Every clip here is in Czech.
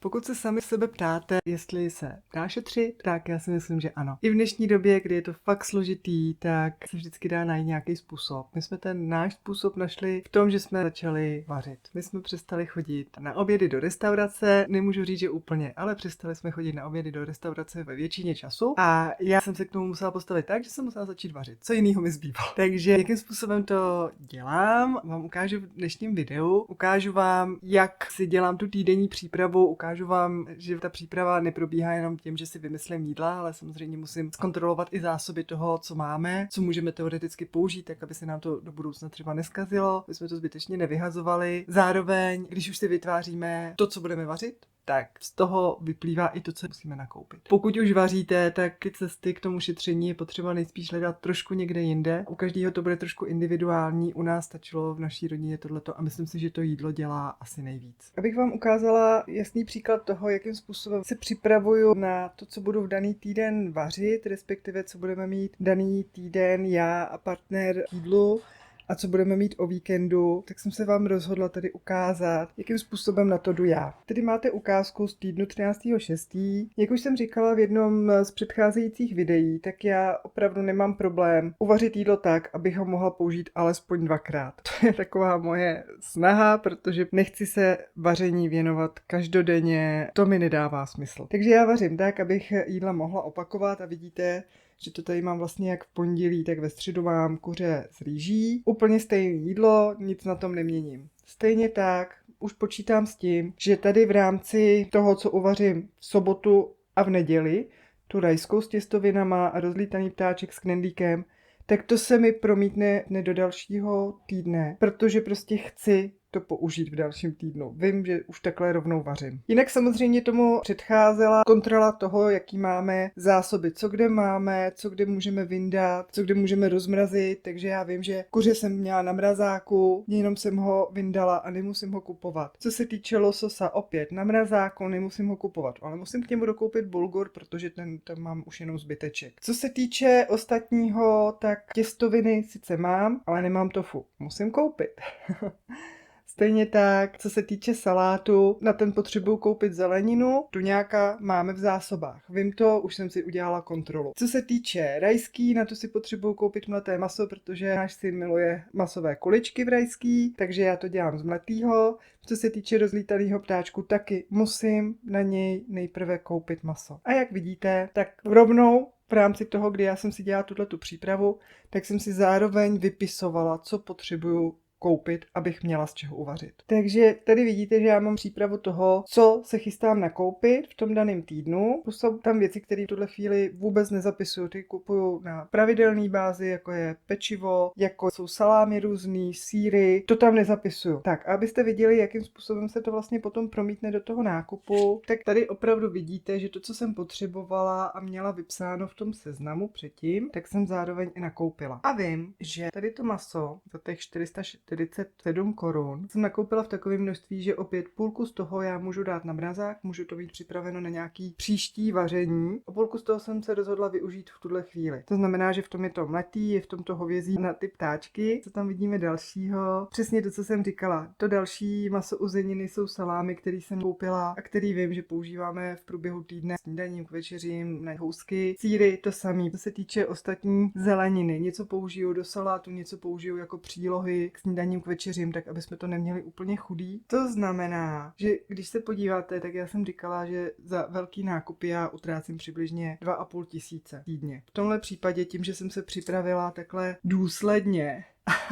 Pokud se sami sebe ptáte, jestli se dá šetřit, tak já si myslím, že ano. I v dnešní době, kdy je to fakt složitý, tak se vždycky dá najít nějaký způsob. My jsme ten náš způsob našli v tom, že jsme začali vařit. My jsme přestali chodit na obědy do restaurace, nemůžu říct, že úplně, ale přestali jsme chodit na obědy do restaurace ve většině času a já jsem se k tomu musela postavit tak, že jsem musela začít vařit. Co jiného mi zbývalo. Takže jakým způsobem to dělám, vám ukážu v dnešním videu. Ukážu vám, jak si dělám tu týdenní přípravu, ukážu vám, že ta příprava neprobíhá jenom tím, že si vymyslím jídla, ale samozřejmě musím zkontrolovat i zásoby toho, co máme, co můžeme teoreticky použít, tak aby se nám to do budoucna třeba neskazilo, aby jsme to zbytečně nevyhazovali. Zároveň, když už si vytváříme to, co budeme vařit, tak z toho vyplývá i to, co musíme nakoupit. Pokud už vaříte, tak ty cesty k tomu šetření je potřeba nejspíš hledat trošku někde jinde. U každého to bude trošku individuální, u nás stačilo v naší rodině tohleto a myslím si, že to jídlo dělá asi nejvíc. Abych vám ukázala jasný příklad toho, jakým způsobem se připravuju na to, co budu v daný týden vařit, respektive co budeme mít daný týden já a partner k jídlu, a co budeme mít o víkendu, tak jsem se vám rozhodla tady ukázat, jakým způsobem na to jdu já. Tady máte ukázku z týdnu 13.6. Jak už jsem říkala v jednom z předcházejících videí, tak já opravdu nemám problém uvařit jídlo tak, abych ho mohla použít alespoň dvakrát. To je taková moje snaha, protože nechci se vaření věnovat každodenně, to mi nedává smysl. Takže já vařím tak, abych jídla mohla opakovat a vidíte, že to tady mám vlastně jak v pondělí, tak ve středu mám kuře s rýží. Úplně stejné jídlo, nic na tom neměním. Stejně tak už počítám s tím, že tady v rámci toho, co uvařím v sobotu a v neděli, tu rajskou s těstovinama a rozlítaný ptáček s knedlíkem, tak to se mi promítne do dalšího týdne, protože prostě chci to použít v dalším týdnu. Vím, že už takhle rovnou vařím. Jinak samozřejmě tomu předcházela kontrola toho, jaký máme zásoby, co kde máme, co kde můžeme vyndat, co kde můžeme rozmrazit, takže já vím, že kuře jsem měla na mrazáku, jenom jsem ho vyndala a nemusím ho kupovat. Co se týče lososa, opět na mrazáku, nemusím ho kupovat, ale musím k němu dokoupit bulgur, protože ten mám už jenom zbyteček. Co se týče ostatního, tak těstoviny sice mám, ale nemám tofu. Musím koupit. Stejně tak, co se týče salátu, na ten potřebuju koupit zeleninu, tuňáka máme v zásobách. Vím to, už jsem si udělala kontrolu. Co se týče rajský, na to si potřebuju koupit mleté maso, protože náš syn miluje masové kuličky v rajský, takže já to dělám z mletýho. Co se týče rozlítaného ptáčku, taky musím na něj nejprve koupit maso. A jak vidíte, tak rovnou v rámci toho, kdy já jsem si dělala tu přípravu, tak jsem si zároveň vypisovala, co potřebuju koupit, abych měla z čeho uvařit. Takže tady vidíte, že já mám přípravu toho, co se chystám nakoupit v tom daném týdnu. Jsou tam věci, které v tuhle chvíli vůbec nezapisuju. Ty kupuju na pravidelné bázi, jako je pečivo, jako jsou salámy různý, sýry. To tam nezapisuju. Tak, abyste viděli, jakým způsobem se to vlastně potom promítne do toho nákupu, tak tady opravdu vidíte, že to, co jsem potřebovala a měla vypsáno v tom seznamu předtím, tak jsem zároveň i nakoupila. A vím, že tady to maso za těch 447 korun jsem nakoupila v takovém množství, že opět půlku z toho já můžu dát na mrazák, můžu to být připraveno na nějaký příští vaření. A půlku z toho jsem se rozhodla využít v tuhle chvíli. To znamená, že v tom je to mletý, je v tom to hovězí na ty ptáčky. Co tam vidíme dalšího? Přesně to, co jsem říkala. To další maso uzeniny jsou salámy, který jsem koupila a který vím, že používáme v průběhu týdne snídaním, k večeřím, na housky. Sýry to samý. Co se týče ostatní zeleniny, něco použiju do salátu, něco použiju jako přílohy k snídaním, k večeřím, tak aby jsme to neměli úplně chudý. To znamená, že když se podíváte, tak já jsem říkala, že za velký nákupy já utrácím přibližně 2,5 tisíce týdně. V tomhle případě tím, že jsem se připravila takhle důsledně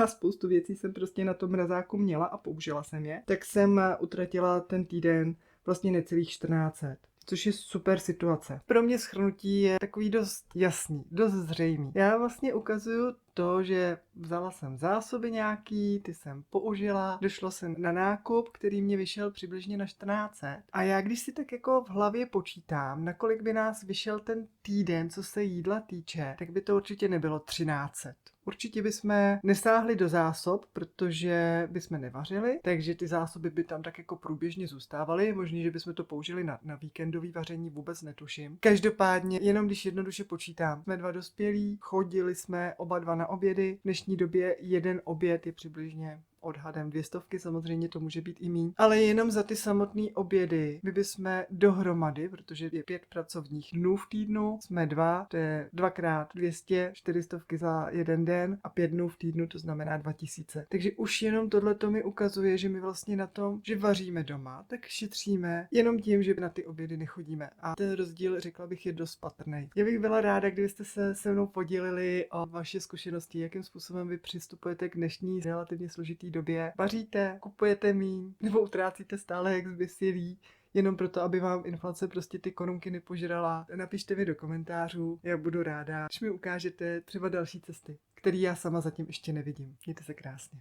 a spoustu věcí jsem prostě na tom mrazáku měla a použila jsem je, tak jsem utratila ten týden vlastně necelých 1400. Což je super situace. Pro mě shrnutí je takový dost jasný, dost zřejmý. Já vlastně ukazuju to, že vzala jsem zásoby nějaký, ty jsem použila, došlo jsem na nákup, který mě vyšel přibližně na 1400. A já když si tak jako v hlavě počítám, nakolik by nás vyšel ten týden, co se jídla týče, tak by to určitě nebylo 1300. Určitě bychom nesáhli do zásob, protože bychom nevařili, takže ty zásoby by tam tak jako průběžně zůstávaly. Možný, že bychom to použili na víkendový vaření, vůbec netuším. Každopádně, jenom když jednoduše počítám, jsme 2 dospělí, chodili jsme oba dva na obědy. V dnešní době jeden oběd je přibližně odhadem 200, samozřejmě to může být i míň, ale jenom za ty samotné obědy my bychom dohromady, protože je 5 pracovních dnů v týdnu, jsme 2, to je 2x200, 400 za jeden den a 5 dnů v týdnu, to znamená 2000. Takže už jenom tohle to mi ukazuje, že my vlastně na tom, že vaříme doma, tak šetříme jenom tím, že na ty obědy nechodíme. A ten rozdíl, řekla bych, je dost patrný. Já bych byla ráda, kdybyste se mnou podělili o vaše zkušenosti, jakým způsobem vy přistupujete k dnešní relativně složitý době. Vaříte, kupujete míň, nebo utrácíte stále jak zběsilí, jenom proto, aby vám inflace prostě ty korunky nepožrala. Napište mi do komentářů, já budu ráda, když mi ukážete třeba další cesty, které já sama zatím ještě nevidím. Mějte se krásně.